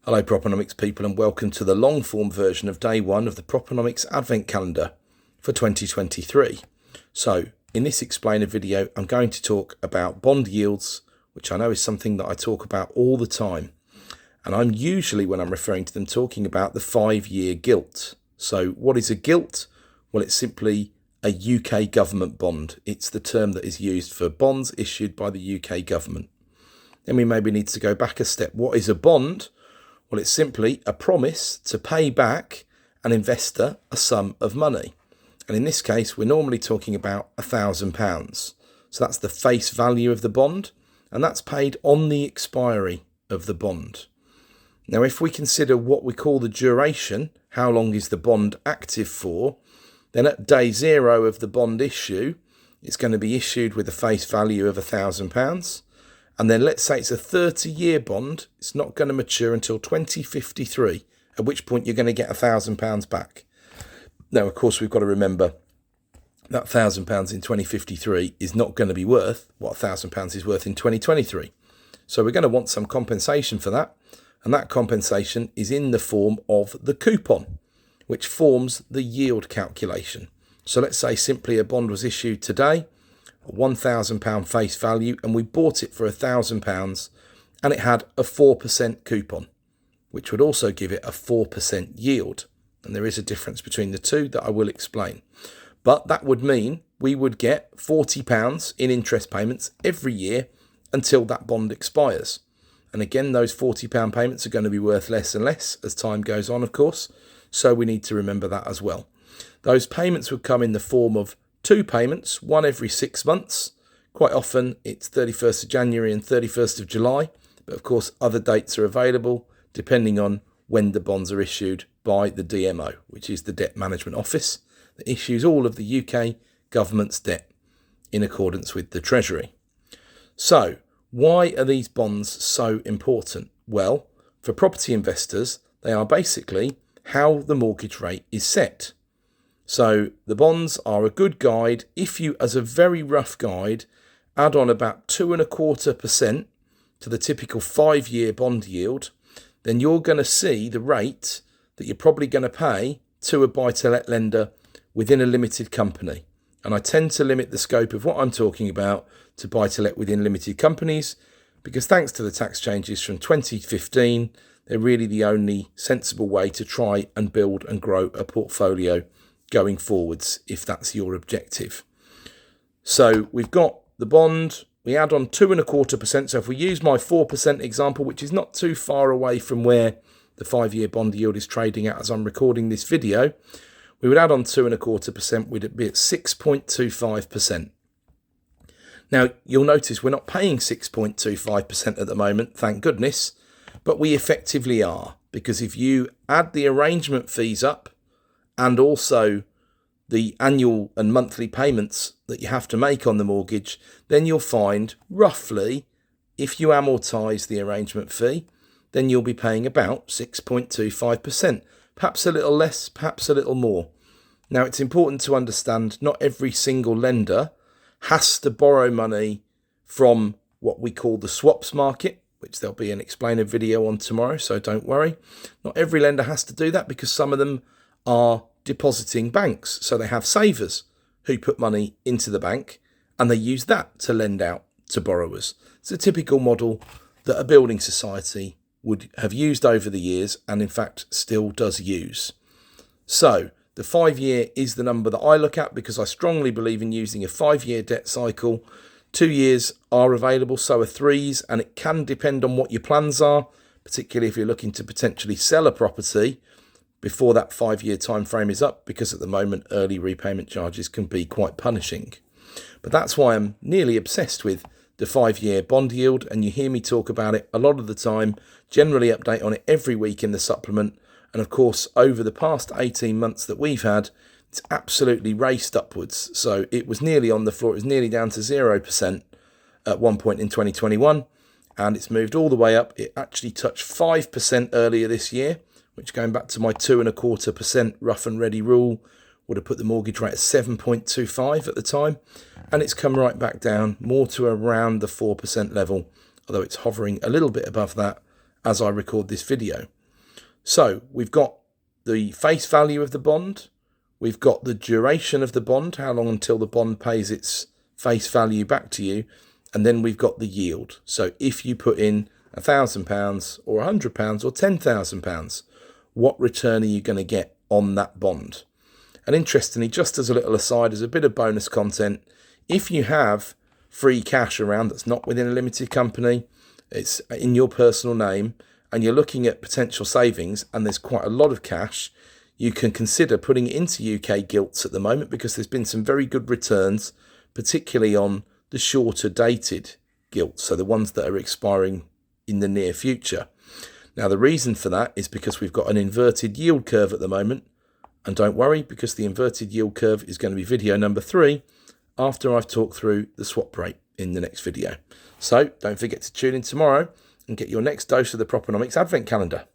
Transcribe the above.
Hello Propenomix people, and welcome to the long form version of day one of the Propenomix Advent Calendar for 2023. So in this explainer video I'm going to talk about bond yields, which I know is something that I talk about all the time, and I'm usually, when I'm referring to them, talking about the 5-year gilt. So what is a gilt? Well, it's simply a UK government bond. It's the term that is used for bonds issued by the UK government. Then we maybe need to go back a step. What is a bond? Well, it's simply a promise to pay back an investor a sum of money. And in this case, we're normally talking about £1,000. So that's the face value of the bond, and that's paid on the expiry of the bond. Now, if we consider what we call the duration, how long is the bond active for, then at day zero of the bond issue, it's going to be issued with a face value of £1,000. And then let's say it's a 30-year bond, it's not going to mature until 2053, at which point you're going to get £1,000 back. Now, of course, we've got to remember that £1,000 in 2053 is not going to be worth what £1,000 is worth in 2023. So we're going to want some compensation for that. And that compensation is in the form of the coupon, which forms the yield calculation. So let's say simply a bond was issued today, £1,000 face value, and we bought it for £1,000, and it had a 4% coupon, which would also give it a 4% yield. And there is a difference between the two that I will explain. But that would mean we would get £40 in interest payments every year until that bond expires. And again, those £40 payments are going to be worth less and less as time goes on, of course. So we need to remember that as well. Those payments would come in the form of two payments, one every 6 months. Quite often it's 31st of January and 31st of July, but of course other dates are available depending on when the bonds are issued by the DMO, which is the Debt Management Office that issues all of the UK government's debt in accordance with the Treasury. So why are these bonds so important? Well, for property investors, they are basically how the mortgage rate is set. So the bonds are a good guide. If you, as a very rough guide, add on about 2.25% to the typical 5-year bond yield, then you're going to see the rate that you're probably going to pay to a buy-to-let lender within a limited company. And I tend to limit the scope of what I'm talking about to buy-to-let within limited companies, because thanks to the tax changes from 2015, they're really the only sensible way to try and build and grow a portfolio going forwards, if that's your objective. So we've got the bond, we add on 2.25%. So if we use my 4% example, which is not too far away from where the 5-year bond yield is trading at as I'm recording this video, we would add on 2.25%, we'd be at 6.25%. Now, you'll notice we're not paying 6.25% at the moment, thank goodness, but we effectively are, because if you add the arrangement fees up and also the annual and monthly payments that you have to make on the mortgage, then you'll find roughly, if you amortise the arrangement fee, then you'll be paying about 6.25%, perhaps a little less, perhaps a little more. Now, it's important to understand not every single lender has to borrow money from what we call the swaps market, which there'll be an explainer video on tomorrow, so don't worry. Not every lender has to do that, because some of them are depositing banks. So they have savers who put money into the bank and they use that to lend out to borrowers. It's a typical model that a building society would have used over the years, and in fact still does use. So the 5-year is the number that I look at, because I strongly believe in using a 5-year debt cycle. 2 years are available, so are 3s, and it can depend on what your plans are, particularly if you're looking to potentially sell a property before that 5-year time frame is up, because at the moment early repayment charges can be quite punishing. But that's why I'm nearly obsessed with the 5-year bond yield, and you hear me talk about it a lot of the time, generally update on it every week in the supplement. And of course, over the past 18 months that we've had, it's absolutely raced upwards. So it was nearly on the floor, it was nearly down to 0% at one point in 2021, and it's moved all the way up. It actually touched 5% earlier this year, which, going back to my 2.25% rough and ready rule, would have put the mortgage rate at 7.25 at the time. And it's come right back down more to around the 4% level, although it's hovering a little bit above that as I record this video. So we've got the face value of the bond, we've got the duration of the bond, how long until the bond pays its face value back to you, and then we've got the yield. So if you put in £1,000 or £100 or £10,000, what return are you going to get on that bond? And interestingly, just as a little aside, as a bit of bonus content, if you have free cash around that's not within a limited company, it's in your personal name, and you're looking at potential savings and there's quite a lot of cash, you can consider putting it into UK gilts at the moment, because there's been some very good returns, particularly on the shorter dated gilts, so the ones that are expiring in the near future. Now, the reason for that is because we've got an inverted yield curve at the moment. And don't worry, because the inverted yield curve is going to be video number 3 after I've talked through the swap rate in the next video. So don't forget to tune in tomorrow and get your next dose of the Propenomix Advent Calendar.